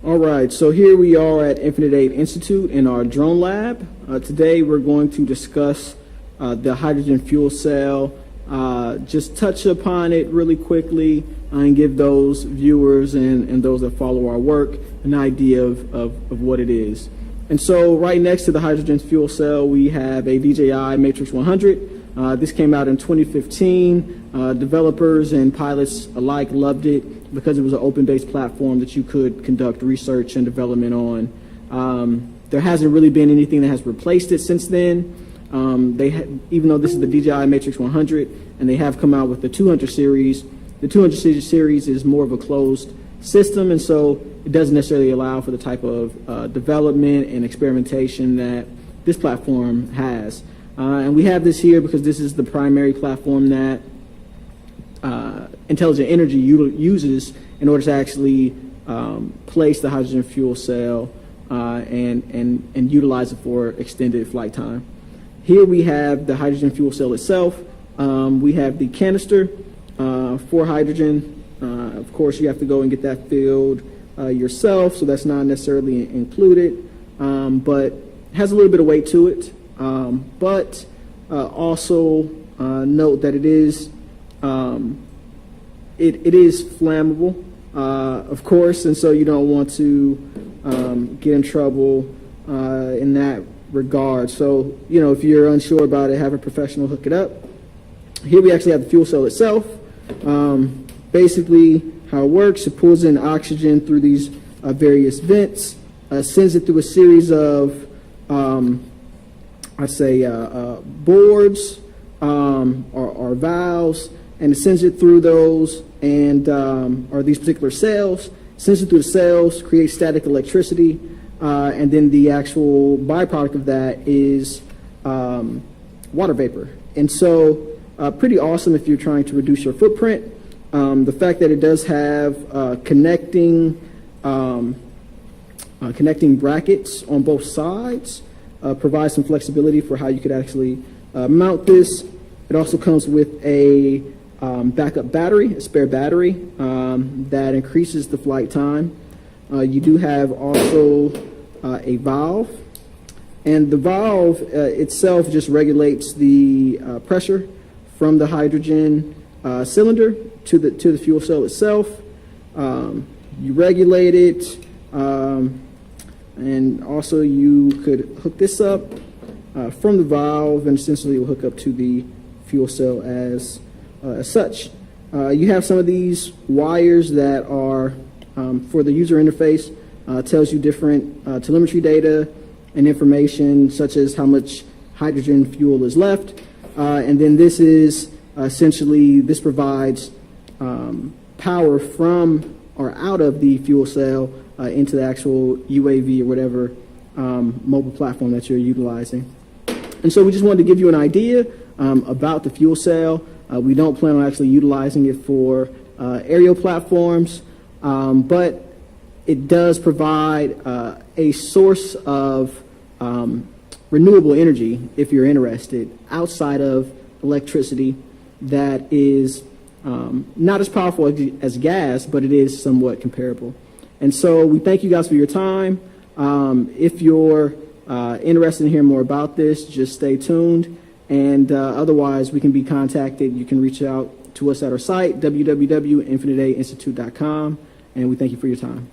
All right, so here we are at Infinite Aid Institute in our drone lab. Today we're going to discuss the hydrogen fuel cell, just touch upon it really quickly and give those viewers and those that follow our work an idea of what it is. And so right next to the hydrogen fuel cell, we have a DJI Matrix 100. This came out in 2015. Developers and pilots alike loved it because it was an open-based platform that you could conduct research and development on. There hasn't really been anything that has replaced it since then. Even though this is the DJI Matrix 100 and they have come out with the 200 series, the 200 series is more of a closed system, and so it doesn't necessarily allow for the type of development and experimentation that this platform has. And we have this here because this is the primary platform that Intelligent Energy uses in order to actually place the hydrogen fuel cell and utilize it for extended flight time. Here we have the hydrogen fuel cell itself. We have the canister for hydrogen. Of course, you have to go and get that filled yourself, so that's not necessarily included, but it has a little bit of weight to it. But also note that it is flammable, of course, and so you don't want to get in trouble in that regard. So, if you're unsure about it, have a professional hook it up. Here we actually have the fuel cell itself. Basically, how it works, it pulls in oxygen through these various vents, sends it through a series of, boards or valves, and it sends it through those and or these particular cells, sends it through the cells, creates static electricity, and then the actual byproduct of that is water vapor. And so pretty awesome if you're trying to reduce your footprint. The fact that it does have connecting brackets on both sides provides some flexibility for how you could actually mount this. It also comes with a backup battery, a spare battery that increases the flight time. You do have also a valve, and the valve itself just regulates the pressure from the hydrogen cylinder to the fuel cell itself. You regulate it, and also you could hook this up from the valve, and essentially it will hook up to the fuel cell as such. You have some of these wires that are for the user interface. Tells you different telemetry data and information, such as how much hydrogen fuel is left, and then this is essentially, this provides power from or out of the fuel cell into the actual UAV or whatever mobile platform that you're utilizing. And so we just wanted to give you an idea about the fuel cell. We don't plan on actually utilizing it for aerial platforms, but it does provide a source of renewable energy, if you're interested, outside of electricity that is not as powerful as gas, but it is somewhat comparable. And so we thank you guys for your time. If you're interested in hearing more about this, just stay tuned. And otherwise, we can be contacted. You can reach out to us at our site, www.infiniteaidinstitute.com. And we thank you for your time.